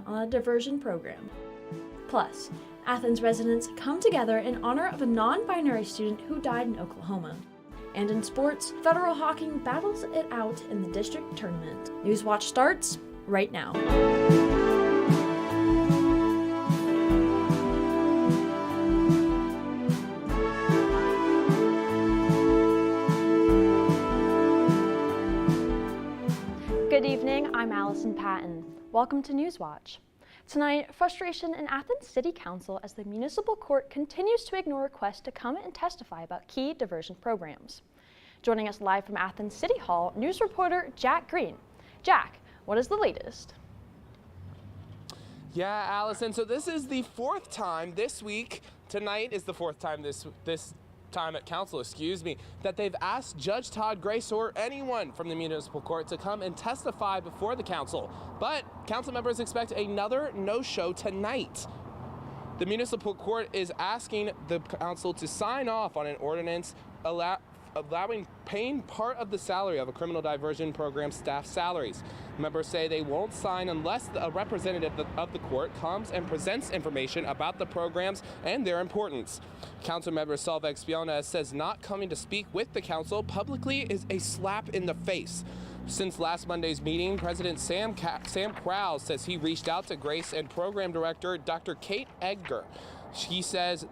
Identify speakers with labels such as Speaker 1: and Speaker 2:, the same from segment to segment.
Speaker 1: on a diversion program. Plus, Athens residents come together in honor of a non-binary student who died in Oklahoma. And in sports, Federal Hawking battles it out in the district tournament. Newswatch starts right now. Good evening, I'm Allison Patton. Welcome to Newswatch. Tonight, frustration in Athens City Council as the municipal court continues to ignore requests to come and testify about key diversion programs. Joining us live from Athens City Hall, news reporter Jack Green. Jack, what is the latest?
Speaker 2: Yeah, Allison, so this is the fourth time this week, tonight is the fourth time this time at council, that they've asked Judge Todd Grace or anyone from the municipal court to come and testify before the council. But council members expect another no-show tonight. The municipal court is asking the council to sign off on an ordinance allowing paying part of the salary of a criminal diversion program staff salaries. Members say they won't sign unless a representative of the court comes and presents information about the programs and their importance. Councilmember Solveig Spiona says not coming to speak with the council publicly is a slap in the face. Since last Monday's meeting, President Sam Krause says he reached out to Grace and Program Director Dr. Kate Edgar. She says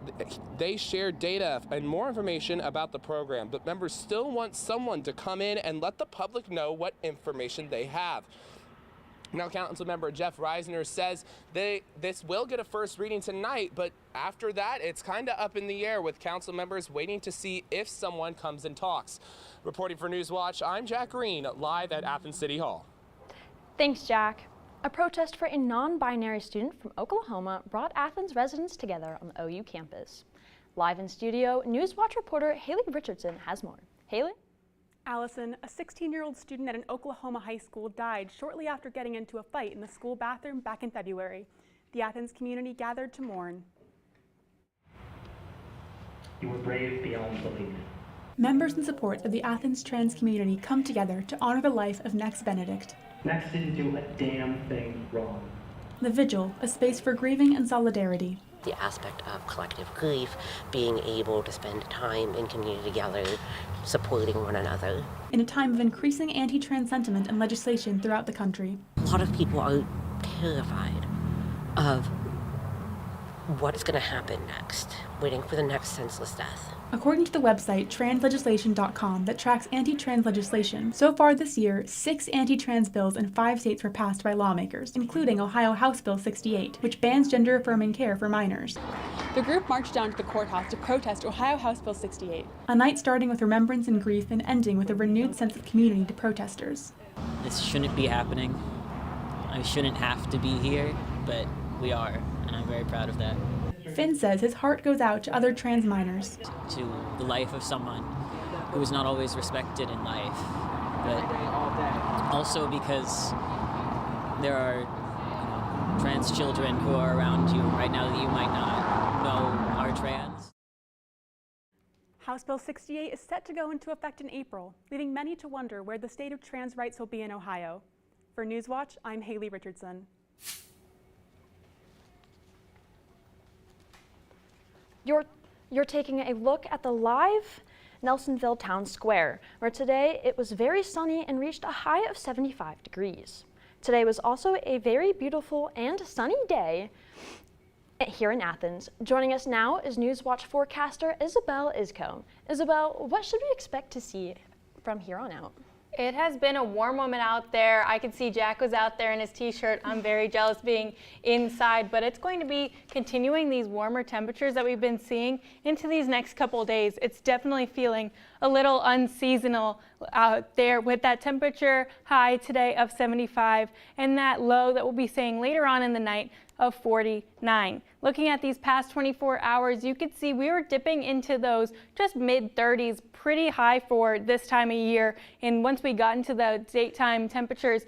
Speaker 2: they shared data and more information about the program, but members still want someone to come in and let the public know what information they have. Now, Councilmember Jeff Reisner says this will get a first reading tonight, but after that, it's kind of up in the air with council members waiting to see if someone comes and talks. Reporting for Newswatch, I'm Jack Green, live at Athens City Hall.
Speaker 1: Thanks, Jack. A protest for a non-binary student from Oklahoma brought Athens residents together on the OU campus. Live in studio, Newswatch reporter Haley Richardson has more. Haley?
Speaker 3: Allison, a 16-year-old student at an Oklahoma high school died shortly after getting into a fight in the school bathroom back in February. The Athens community gathered to mourn.
Speaker 4: You were brave beyond belief.
Speaker 3: Members in support of the Athens trans community come together to honor the life of Nex Benedict.
Speaker 4: Nex didn't do a damn thing wrong.
Speaker 3: The Vigil, a space for grieving and solidarity.
Speaker 5: The aspect of collective grief, being able to spend time in community together, supporting one another.
Speaker 3: In a time of increasing anti-trans sentiment and legislation throughout the country.
Speaker 5: A lot of people are terrified of what is going to happen next, waiting for the next senseless death.
Speaker 3: According to the website translegislation.com that tracks anti-trans legislation, so far this year, 6 anti-trans bills in 5 states were passed by lawmakers, including Ohio House Bill 68, which bans gender-affirming care for minors. The group marched down to the courthouse to protest Ohio House Bill 68. A night starting with remembrance and grief and ending with a renewed sense of community to protesters.
Speaker 6: This shouldn't be happening. I shouldn't have to be here, but we are, and I'm very proud of that.
Speaker 3: Finn says his heart goes out to other trans minors.
Speaker 6: To the life of someone who is not always respected in life, but also because there are trans children who are around you right now that you might not know are trans.
Speaker 3: House Bill 68 is set to go into effect in April, leading many to wonder where the state of trans rights will be in Ohio. For Newswatch, I'm Haley Richardson.
Speaker 1: You're taking a look at the live Nelsonville Town Square, where today it was very sunny and reached a high of 75 degrees. Today was also a very beautiful and sunny day here in Athens. Joining us now is Newswatch forecaster Isabel Isco. Isabel, what should we expect to see from here on out?
Speaker 7: It has been a warm moment out there. I could see Jack was out there in his t-shirt. I'm very jealous being inside, but it's going to be continuing these warmer temperatures that we've been seeing into these next couple of days. It's definitely feeling a little unseasonal out there with that temperature high today of 75 and that low that we'll be seeing later on in the night of 49. Looking at these past 24 hours, you could see we were dipping into those just mid-30s, pretty high for this time of year. And once we got into the daytime temperatures,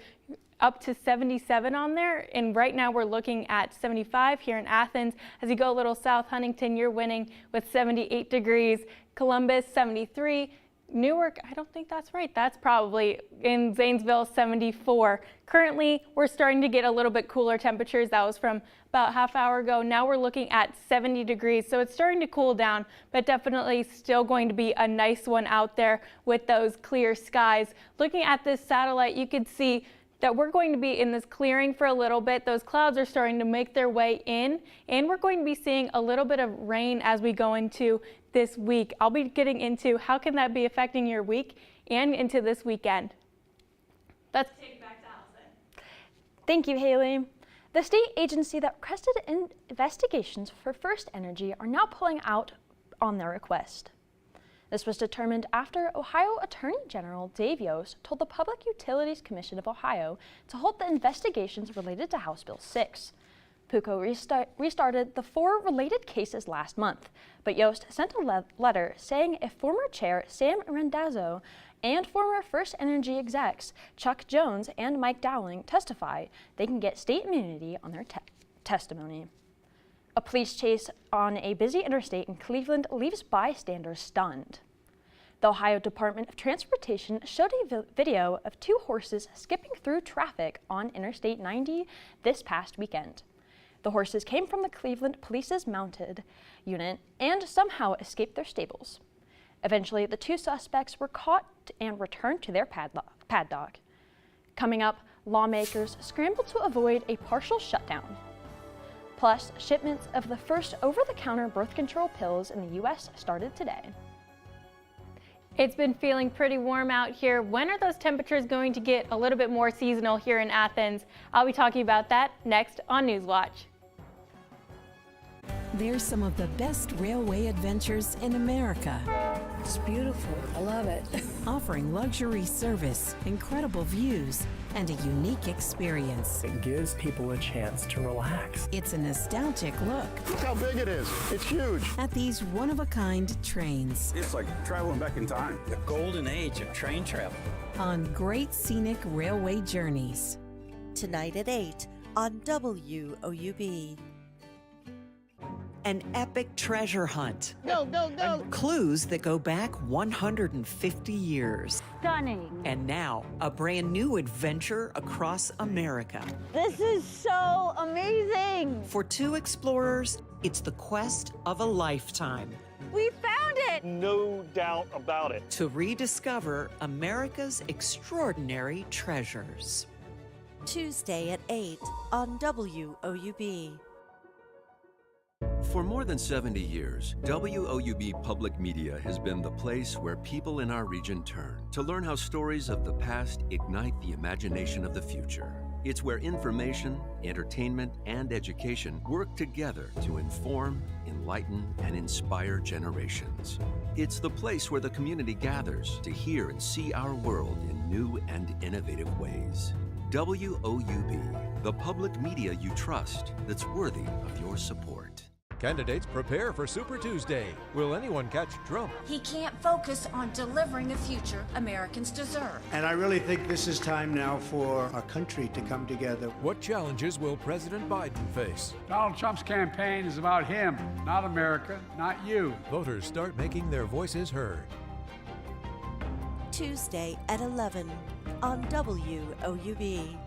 Speaker 7: up to 77 on there, and right now we're looking at 75 here in Athens. As you go a little south, Huntington, you're winning with 78 degrees, Columbus 73, Newark, I don't think that's right. That's probably in Zanesville, 74. Currently, we're starting to get a little bit cooler temperatures. That was from about half hour ago. Now we're looking at 70 degrees, so it's starting to cool down, but definitely still going to be a nice one out there with those clear skies. Looking at this satellite, you could see that we're going to be in this clearing for a little bit. Those clouds are starting to make their way in, and we're going to be seeing a little bit of rain as we go into this week. I'll be getting into how can that be affecting your week and into this weekend. Let's take it back to Allison.
Speaker 1: Thank you, Haley. The state agency that requested investigations for First Energy are now pulling out on their request. This was determined after Ohio Attorney General Dave Yost told the Public Utilities Commission of Ohio to halt the investigations related to House Bill 6. PUCO restarted the 4 related cases last month, but Yost sent a letter saying if former Chair Sam Randazzo and former First Energy execs Chuck Jones and Mike Dowling testify, they can get state immunity on their testimony. A police chase on a busy interstate in Cleveland leaves bystanders stunned. The Ohio Department of Transportation showed a video of 2 horses skipping through traffic on Interstate 90 this past weekend. The horses came from the Cleveland Police's mounted unit and somehow escaped their stables. Eventually, the 2 suspects were caught and returned to their paddock. Coming up, lawmakers scramble to avoid a partial shutdown. Plus, shipments of the first over-the-counter birth control pills in the U.S. started today.
Speaker 7: It's been feeling pretty warm out here. When are those temperatures going to get a little bit more seasonal here in Athens? I'll be talking about that next on Newswatch.
Speaker 8: They're some of the best railway adventures in America.
Speaker 9: It's beautiful. I love it.
Speaker 8: Offering luxury service, incredible views, and a unique experience.
Speaker 4: It gives people a chance to relax.
Speaker 8: It's a nostalgic look
Speaker 10: Look how big it is. It's huge.
Speaker 8: at these one-of-a-kind trains
Speaker 10: It's like traveling back in time.
Speaker 11: The golden age of train travel.
Speaker 8: on great scenic railway journeys.
Speaker 12: Tonight at 8 on WOUB.
Speaker 13: An epic treasure hunt.
Speaker 9: Go, go, go.
Speaker 13: Clues that go back 150 years.
Speaker 9: Stunning.
Speaker 13: And now, a brand new adventure across America.
Speaker 9: This is so amazing.
Speaker 13: For 2 explorers, it's the quest of a lifetime
Speaker 9: We found it.
Speaker 10: No doubt about it.
Speaker 13: to rediscover America's extraordinary treasures.
Speaker 12: Tuesday at 8 on WOUB.
Speaker 14: For more than 70 years, WOUB Public Media has been the place where people in our region turn to learn how stories of the past ignite the imagination of the future. It's where information, entertainment, and education work together to inform, enlighten, and inspire generations. It's the place where the community gathers to hear and see our world in new and innovative ways. WOUB, the public media you trust that's worthy of your support.
Speaker 15: Candidates prepare for Super Tuesday. Will anyone catch Trump?
Speaker 16: He can't focus on delivering a future Americans deserve.
Speaker 17: And I really think this is time now for our country to come together.
Speaker 15: What challenges will President Biden face?
Speaker 18: Donald Trump's campaign is about him, not America, not you.
Speaker 15: Voters start making their voices heard.
Speaker 12: Tuesday at 11 on WOUB.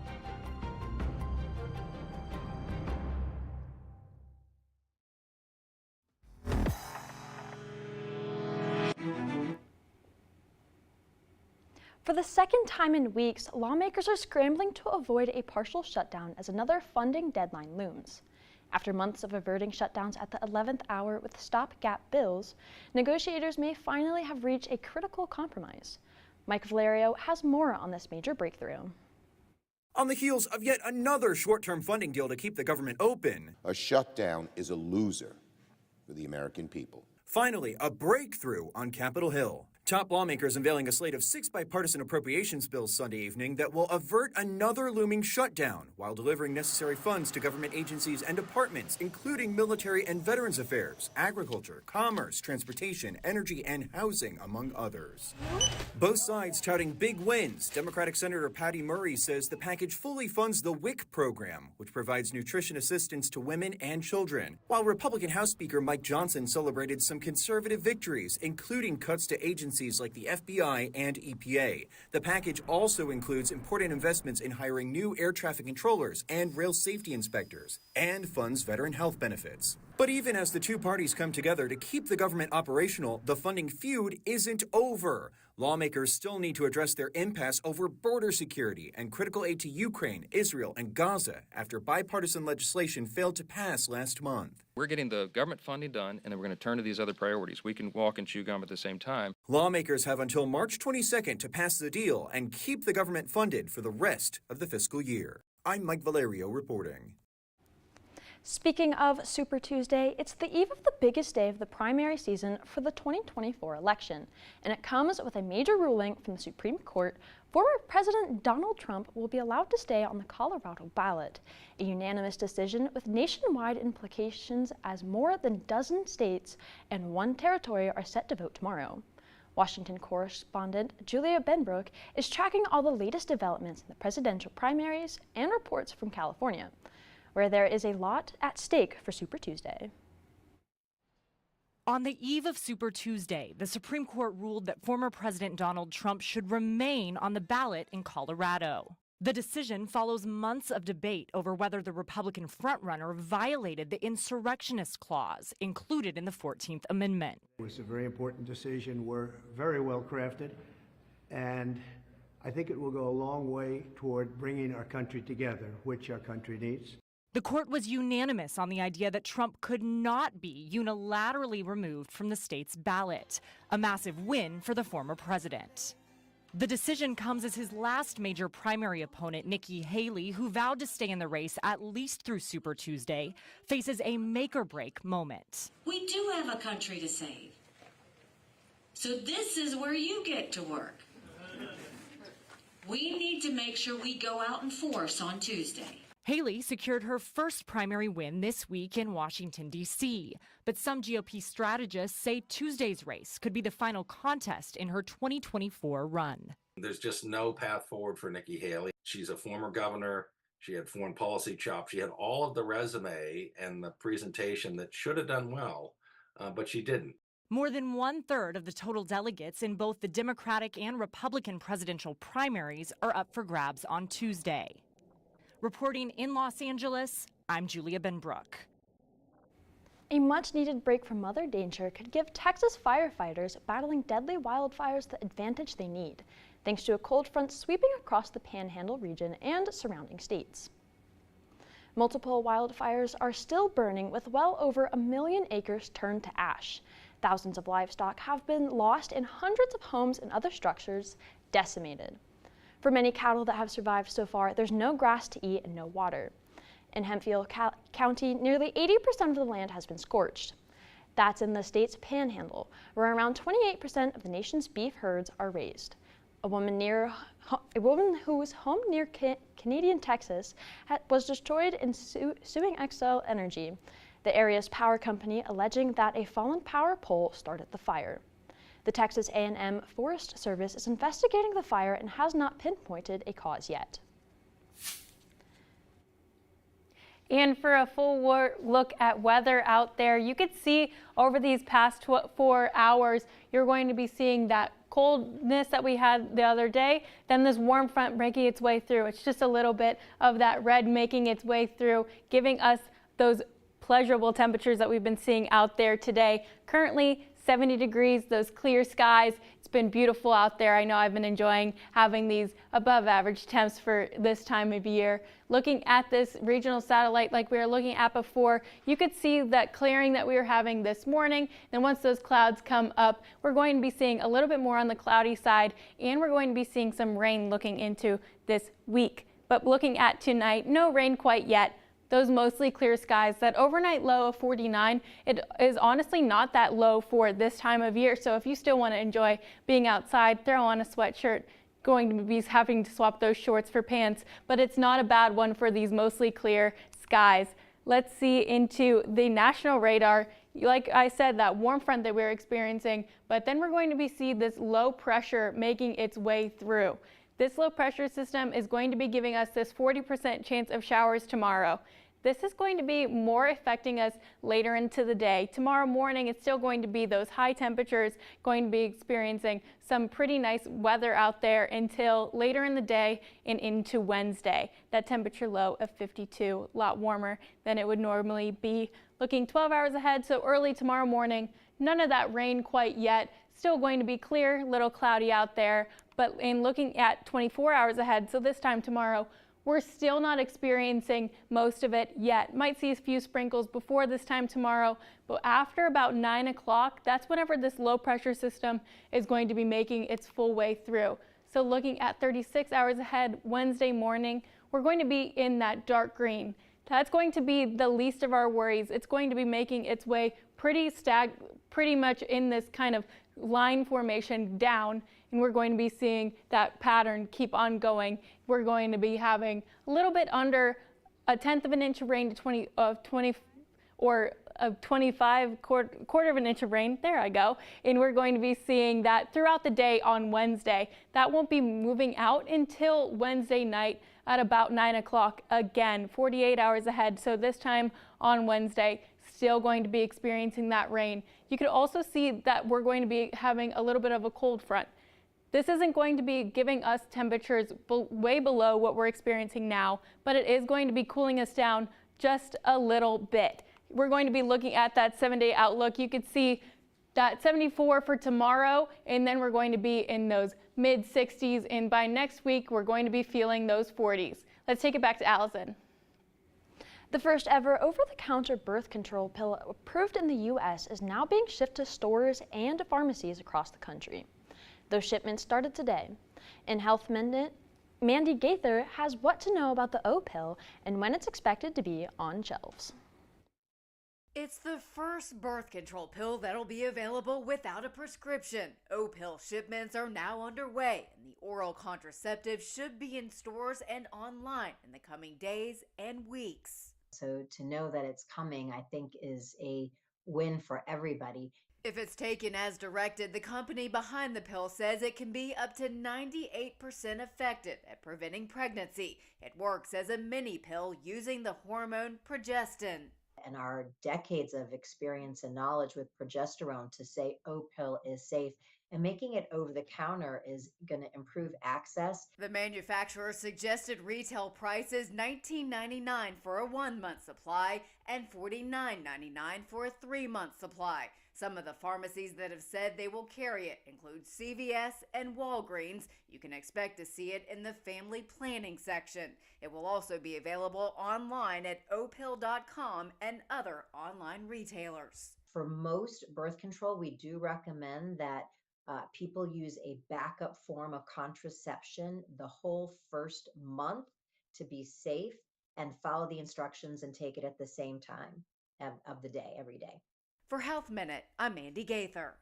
Speaker 1: For the second time in weeks, lawmakers are scrambling to avoid a partial shutdown as another funding deadline looms. After months of averting shutdowns at the 11th hour with stopgap bills, negotiators may finally have reached a critical compromise. Mike Valerio has more on this major breakthrough.
Speaker 19: On the heels of yet another short-term funding deal to keep the government open,
Speaker 20: a shutdown is a loser for the American people.
Speaker 19: Finally, a breakthrough on Capitol Hill. Top lawmakers unveiling a slate of 6 bipartisan appropriations bills Sunday evening that will avert another looming shutdown while delivering necessary funds to government agencies and departments, including military and veterans affairs, agriculture, commerce, transportation, energy, and housing, among others. Both sides touting big wins. Democratic Senator Patty Murray says the package fully funds the WIC program, which provides nutrition assistance to women and children, while Republican House Speaker Mike Johnson celebrated some conservative victories, including cuts to agency agencies like the FBI and EPA. The package also includes important investments in hiring new air traffic controllers and rail safety inspectors, and funds veteran health benefits. But even as the two parties come together to keep the government operational, the funding feud isn't over. Lawmakers still need to address their impasse over border security and critical aid to Ukraine, Israel, and Gaza after bipartisan legislation failed to pass last month.
Speaker 21: We're getting the government funding done, and then we're going to turn to these other priorities. We can walk and chew gum at the same time.
Speaker 19: Lawmakers have until March 22nd to pass the deal and keep the government funded for the rest of the fiscal year. I'm Mike Valerio reporting.
Speaker 1: Speaking of Super Tuesday, it's the eve of the biggest day of the primary season for the 2024 election, and it comes with a major ruling from the Supreme Court. Former President Donald Trump will be allowed to stay on the Colorado ballot, a unanimous decision with nationwide implications as more than a dozen states and one territory are set to vote tomorrow. Washington correspondent Julia Benbrook is tracking all the latest developments in the presidential primaries and reports from California, where there is a lot at stake for Super Tuesday.
Speaker 22: On the eve of Super Tuesday, the Supreme Court ruled that former President Donald Trump should remain on the ballot in Colorado. The decision follows months of debate over whether the Republican frontrunner violated the insurrectionist clause included in the 14th Amendment.
Speaker 17: It was a very important decision. We're very well crafted, and I think it will go a long way toward bringing our country together, which our country needs.
Speaker 22: The court was unanimous on the idea that Trump could not be unilaterally removed from the state's ballot, a massive win for the former president. The decision comes as his last major primary opponent, Nikki Haley, who vowed to stay in the race at least through Super Tuesday, faces a make-or-break moment.
Speaker 23: We do have a country to save. So this is where you get to work. We need to make sure we go out in force on Tuesday.
Speaker 22: Haley secured her first primary win this week in Washington, D.C., but some GOP strategists say Tuesday's race could be the final contest in her 2024 run.
Speaker 24: There's just no path forward for Nikki Haley. She's a former governor. She had foreign policy chops. She had all of the resume and the presentation that should have done well, but she didn't.
Speaker 22: More than 1/3 of the total delegates in both the Democratic and Republican presidential primaries are up for grabs on Tuesday. Reporting in Los Angeles, I'm Julia Benbrook.
Speaker 1: A much-needed break from mother danger could give Texas firefighters battling deadly wildfires the advantage they need, thanks to a cold front sweeping across the Panhandle region and surrounding states. Multiple wildfires are still burning, with well over 1 million acres turned to ash. Thousands of livestock have been lost and hundreds of homes and other structures decimated. For many cattle that have survived so far, there's no grass to eat and no water. In Hempfield County, nearly 80% of the land has been scorched. That's in the state's Panhandle, where around 28% of the nation's beef herds are raised. A woman whose home near Canadian Texas was destroyed in suing Xcel Energy, the area's power company, alleging that a fallen power pole started the fire. The Texas A&M Forest Service is investigating the fire and has not pinpointed a cause yet.
Speaker 7: And for a full look at weather out there, you could see over these past 4 hours, you're going to be seeing that coldness that we had the other day, then this warm front breaking its way through. It's just a little bit of that red making its way through, giving us those pleasurable temperatures that we've been seeing out there today. Currently 70 degrees, those clear skies. It's been beautiful out there. I know I've been enjoying having these above average temps for this time of year. Looking at this regional satellite like we were looking at before, you could see that clearing that we were having this morning. And once those clouds come up, we're going to be seeing a little bit more on the cloudy side, and we're going to be seeing some rain looking into this week. But looking at tonight, no rain quite yet. Those mostly clear skies, that overnight low of 49, it is honestly not that low for this time of year. So if you still want to enjoy being outside, throw on a sweatshirt. Going to be having to swap those shorts for pants, but it's not a bad one for these mostly clear skies. Let's see into the national radar. Like I said, that warm front that we're experiencing, but then we're going to be seeing this low pressure making its way through. This low pressure system is going to be giving us this 40% chance of showers tomorrow. This is going to be more affecting us later into the day. Tomorrow morning, it's still going to be those high temperatures, going to be experiencing some pretty nice weather out there until later in the day and into Wednesday. That temperature low of 52, a lot warmer than it would normally be. Looking 12 hours ahead, so early tomorrow morning, none of that rain quite yet. Still going to be clear, little cloudy out there, but in looking at 24 hours ahead, so this time tomorrow, we're still not experiencing most of it yet. Might see a few sprinkles before this time tomorrow, but after about 9 o'clock, that's whenever this low pressure system is going to be making its full way through. So looking at 36 hours ahead, Wednesday morning, we're going to be in that dark green. That's going to be the least of our worries. It's going to be making its way pretty much in this kind of line formation down, and we're going to be seeing that pattern keep on going. We're going to be having a little bit under a 1/10 of an inch of rain to 25 quarter of an inch of rain. There I go. And we're going to be seeing that throughout the day on Wednesday. That won't be moving out until Wednesday night at about 9 o'clock. Again, 48 hours ahead. So this time on Wednesday, still going to be experiencing that rain. You could also see that we're going to be having a little bit of a cold front. This isn't going to be giving us temperatures way below what we're experiencing now, but it is going to be cooling us down just a little bit. We're going to be looking at that 7-day outlook. You could see that 74 for tomorrow, and then we're going to be in those mid 60s, and by next week, we're going to be feeling those 40s. Let's take it back to Allison.
Speaker 1: The first ever over-the-counter birth control pill approved in the U.S. is now being shipped to stores and pharmacies across the country. Those shipments started today. In Health Minute, Mandy Gaither has what to know about the O pill and when it's expected to be on shelves.
Speaker 2: It's the first birth control pill that'll be available without a prescription. O-pill shipments are now underway, and the oral contraceptive should be in stores and online in the coming days and weeks.
Speaker 3: So to know that it's coming, I think, is a win for everybody.
Speaker 2: If it's taken as directed, the company behind the pill says it can be up to 98% effective at preventing pregnancy. It works as a mini pill using the hormone progestin.
Speaker 3: And our decades of experience and knowledge with progesterone to say O-pill is safe and making it over the counter is going to improve access.
Speaker 2: The manufacturer suggested retail price is $19.99 for a 1-month supply and $49.99 for a 3-month supply. Some of the pharmacies that have said they will carry it include CVS and Walgreens. You can expect to see it in the family planning section. It will also be available online at opill.com and other online retailers.
Speaker 3: For most birth control, we do recommend that people use a backup form of contraception the whole first month to be safe, and follow the instructions and take it at the same time of the day, every day.
Speaker 2: For Health Minute, I'm Mandy Gaither.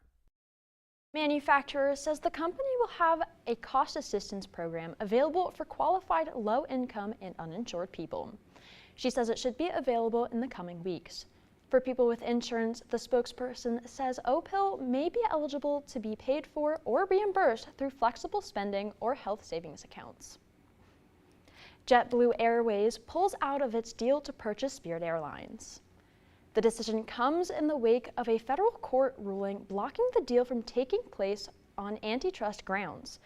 Speaker 1: Manufacturer says the company will have a cost assistance program available for qualified low-income and uninsured people. She says it should be available in the coming weeks. For people with insurance, the spokesperson says O-pill may be eligible to be paid for or reimbursed through flexible spending or health savings accounts. JetBlue Airways pulls out of its deal to purchase Spirit Airlines. The decision comes in the wake of a federal court ruling blocking the deal from taking place on antitrust grounds.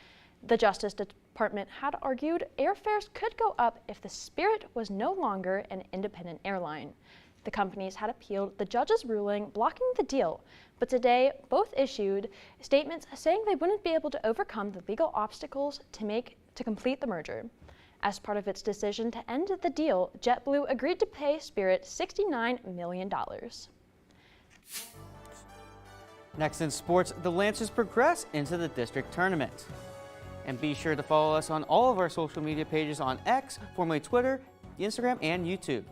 Speaker 1: The Justice Department had argued airfares could go up if the Spirit was no longer an independent airline. The companies had appealed the judge's ruling blocking the deal, but today both issued statements saying they wouldn't be able to overcome the legal obstacles to complete the merger. As part of its decision to end the deal, JetBlue agreed to pay Spirit $69 million.
Speaker 5: Next in sports, the Lancers progress into the district tournament. And be sure to follow us on all of our social media pages on X, formerly Twitter, Instagram, and YouTube.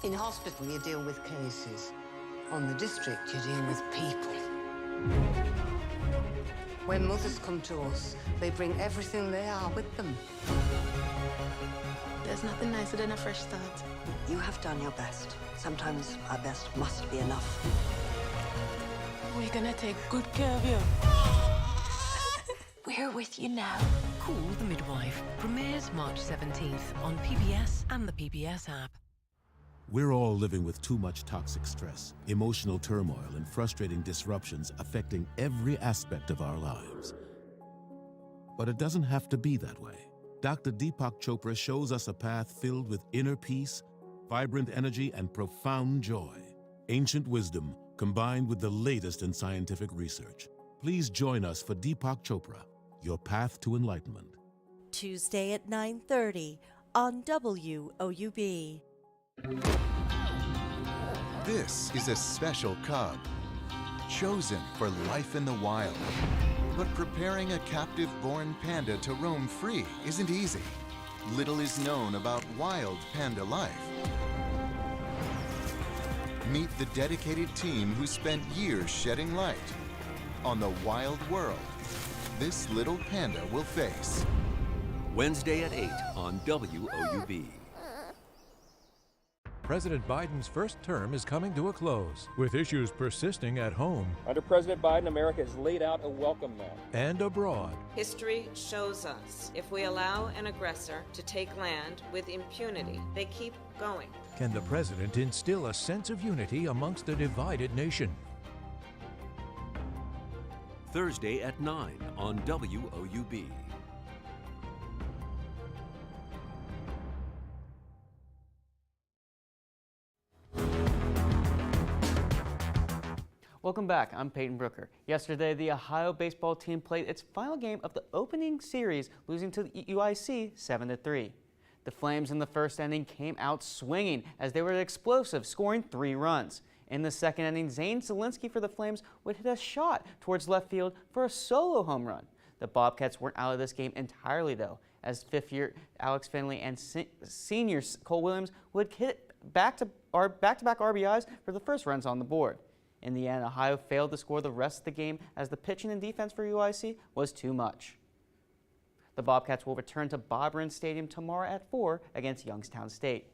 Speaker 6: In hospital, you deal with cases. On the district, you deal with people. When mothers come to us, they bring everything they are with them.
Speaker 25: There's nothing nicer than a fresh start.
Speaker 6: You have done your best. Sometimes our best must be enough.
Speaker 25: We're gonna take good care of you.
Speaker 6: We're
Speaker 4: here with you now. Cool the Midwife premieres March 17th on PBS and the PBS app.
Speaker 8: We're all living with too much toxic stress, emotional turmoil, and frustrating disruptions affecting every aspect of our lives. But it doesn't have to be that way. Dr. Deepak Chopra shows us a path filled with inner peace, vibrant energy, and profound joy. Ancient wisdom combined with the latest in scientific research. Please join us for Deepak Chopra, your path to enlightenment.
Speaker 12: Tuesday at 9:30 on WOUB.
Speaker 9: This is a special cub, chosen for life in the wild. But preparing a captive-born panda to roam free isn't easy. Little is known about wild panda life. Meet the dedicated team who spent years shedding light on the wild world this little panda will face.
Speaker 14: Wednesday at 8 on WOUB.
Speaker 15: President Biden's first term is coming to a close, with issues persisting at home
Speaker 11: Under President Biden, America has laid out a welcome mat.
Speaker 15: and abroad.
Speaker 25: History shows us if we allow an aggressor to take land with impunity, they keep going.
Speaker 15: Can the president instill a sense of unity amongst a divided nation?
Speaker 14: Thursday at 9 on WOUB.
Speaker 5: Welcome back. I'm Peyton Brooker. Yesterday, the Ohio baseball team played its final game of the opening series, losing to UIC 7-3. The Flames in the first inning came out swinging as they were explosive, scoring 3 runs. In the second inning, Zane Zielinski for the Flames would hit a shot towards left field for a solo home run. The Bobcats weren't out of this game entirely, though, as fifth-year Alex Finley and senior Cole Williams would hit back-to-back RBIs for the first runs on the board. In the end, Ohio failed to score the rest of the game as the pitching and defense for UIC was too much. The Bobcats will return to Bob Ryan Stadium tomorrow at 4 against Youngstown State.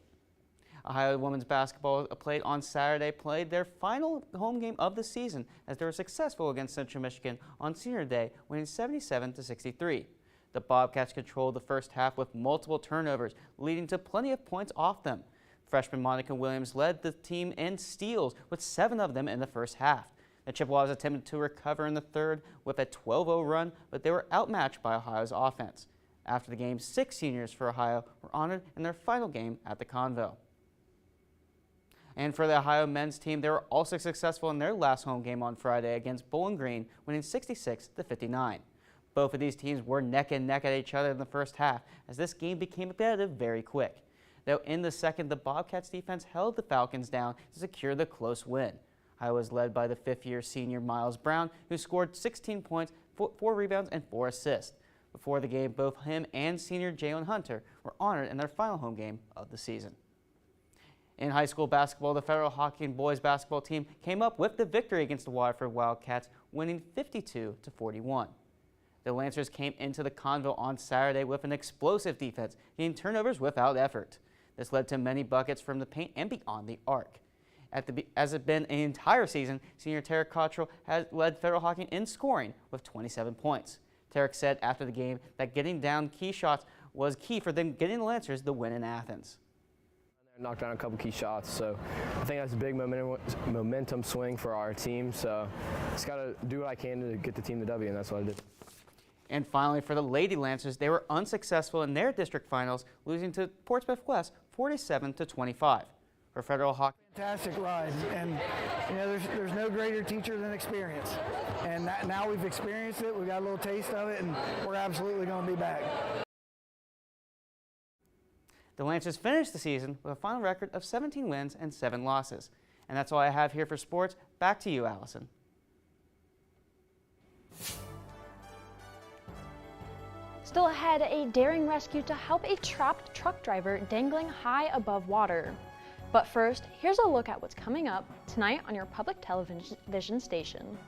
Speaker 5: Ohio women's basketball played on Saturday played their final home game of the season as they were successful against Central Michigan on Senior Day, winning 77-63. The Bobcats controlled the first half with multiple turnovers, leading to plenty of points off them. Freshman Monica Williams led the team in steals, with 7 of them in the first half. The Chippewas attempted to recover in the third with a 12-0 run, but they were outmatched by Ohio's offense. After the game, 6 seniors for Ohio were honored in their final game at the Convo. And for the Ohio men's team, they were also successful in their last home game on Friday against Bowling Green, winning 66-59. Both of these teams were neck and neck at each other in the first half, as this game became competitive very quick. Though in the second, the Bobcats defense held the Falcons down to secure the close win. Ohio was led by the fifth-year senior Miles Brown, who scored 16 points, 4 rebounds, and 4 assists. Before the game, both him and senior Jalen Hunter were honored in their final home game of the season. In high school basketball, the Federal Hockey and Boys basketball team came up with the victory against the Waterford Wildcats, winning 52-41. The Lancers came into the Convo on Saturday with an explosive defense, getting turnovers without effort. This led to many buckets from the paint and beyond the arc. As it's been an entire season, senior Tarek Cottrell has led Federal Hockey in scoring with 27 points. Tarek said after the game that getting down key shots was key for them getting the Lancers the win in Athens.
Speaker 26: Knocked down a couple key shots, so I think that's a big momentum swing for our team. So just got to do what I can to get the team the W, and that's what I did.
Speaker 5: And finally, for the Lady Lancers, they were unsuccessful in their district finals, losing to Portsmouth West 47-25. For Federal Hockey,
Speaker 27: fantastic ride, and you know there's no greater teacher than experience. And now we've experienced it, we got a little taste of it, and we're absolutely going to be back.
Speaker 5: the Lancers finished the season with a final record of 17 wins and 7 losses. And that's all I have here for sports. Back to you, Allison.
Speaker 1: Still ahead, a daring rescue to help a trapped truck driver dangling high above water. But first, here's a look at what's coming up tonight on your public television station.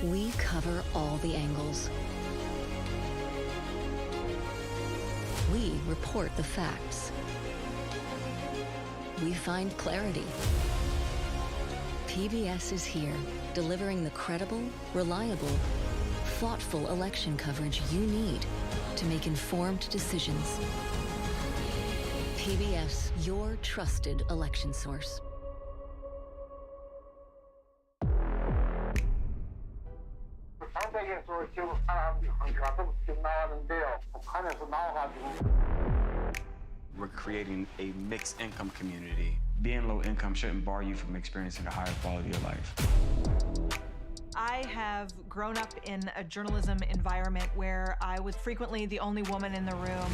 Speaker 28: We cover all the angles. We report the facts. We find clarity. PBS is here, delivering the credible, reliable, thoughtful election coverage you need to make informed decisions. PBS, your trusted election source.
Speaker 10: We're creating a mixed income community. Being low income shouldn't bar you from experiencing a higher quality of life.
Speaker 13: I have grown up in a journalism environment where I was frequently the only woman in the room.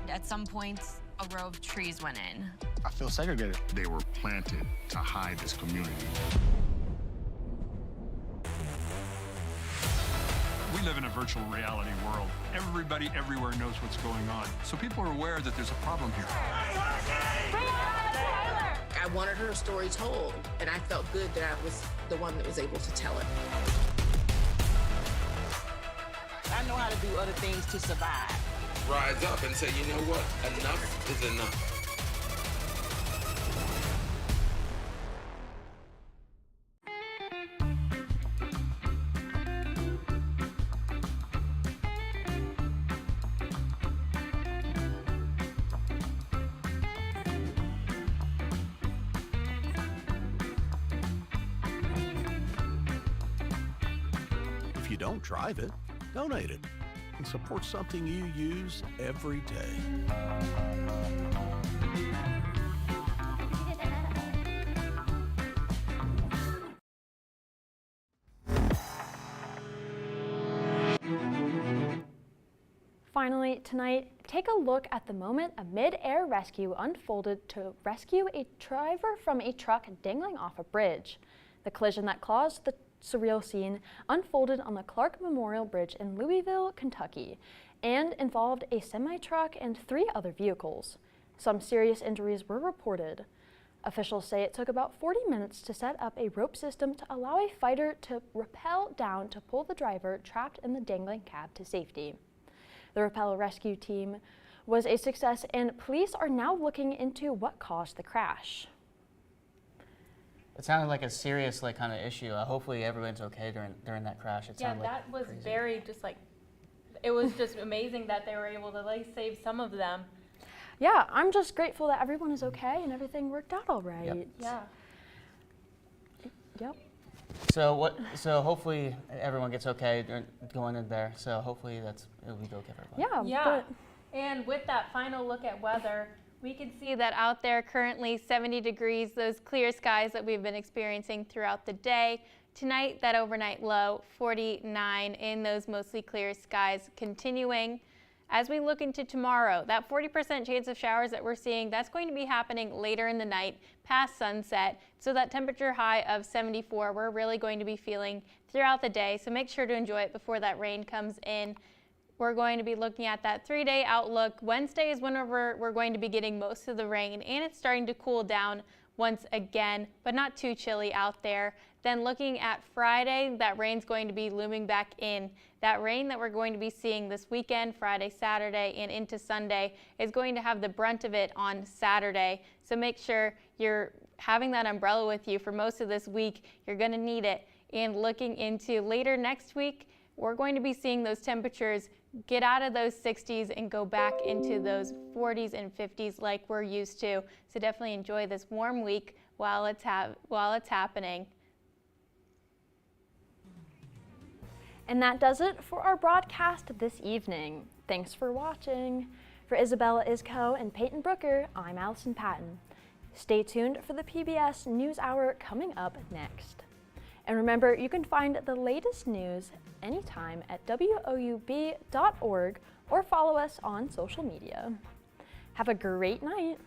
Speaker 16: At some point, a row of trees went in.
Speaker 17: I feel segregated. They were planted to hide this community.
Speaker 18: We live in a virtual reality world. Everybody everywhere knows what's going on. So people are aware that there's a problem here.
Speaker 19: I wanted her story told, and I felt good that I was the one that was able to tell it.
Speaker 20: I know how to do other things to survive.
Speaker 24: Rise up and say, you know what? Enough is enough.
Speaker 8: If you don't drive it, donate it and support something you use every day.
Speaker 1: Finally, tonight, take a look at the moment a mid-air rescue unfolded to rescue a driver from a truck dangling off a bridge. The collision that caused the surreal scene unfolded on the Clark Memorial Bridge in Louisville, Kentucky, and involved a semi-truck and 3 other vehicles. Some serious injuries were reported. Officials say it took about 40 minutes to set up a rope system to allow a fighter to rappel down to pull the driver trapped in the dangling cab to safety. The rappel rescue team was a success, and police are now looking into what caused the crash.
Speaker 5: It sounded like a serious kind of issue. Hopefully everyone's okay during that crash.
Speaker 7: Yeah, that was crazy. Very it was just amazing that they were able to save some of them.
Speaker 1: Yeah, I'm just grateful that everyone is okay and everything worked out all right.
Speaker 5: Yep.
Speaker 7: Yeah.
Speaker 1: Yep.
Speaker 5: So hopefully everyone gets okay going in there. So hopefully it'll be okay for everyone.
Speaker 7: Yeah. And with that final look at weather, we can see that out there currently 70 degrees, those clear skies that we've been experiencing throughout the day. Tonight, that overnight low, 49 in those mostly clear skies continuing. As we look into tomorrow, that 40% chance of showers that we're seeing, that's going to be happening later in the night, past sunset. So that temperature high of 74, we're really going to be feeling throughout the day. So make sure to enjoy it before that rain comes in. We're going to be looking at that 3-day outlook. Wednesday is whenever we're going to be getting most of the rain, and it's starting to cool down once again, but not too chilly out there. Then looking at Friday, that rain's going to be looming back in. That rain that we're going to be seeing this weekend, Friday, Saturday, and into Sunday is going to have the brunt of it on Saturday. So make sure you're having that umbrella with you for most of this week. You're going to need it. And looking into later next week, we're going to be seeing those temperatures get out of those 60s and go back into those 40s and 50s like we're used to. So definitely enjoy this warm week while it's happening.
Speaker 1: And that does it for our broadcast this evening. Thanks for watching. For Isabella Isco and Peyton Brooker, I'm Allison Patton. Stay tuned for the PBS NewsHour coming up next. And remember, you can find the latest news anytime at woub.org or follow us on social media. Have a great night.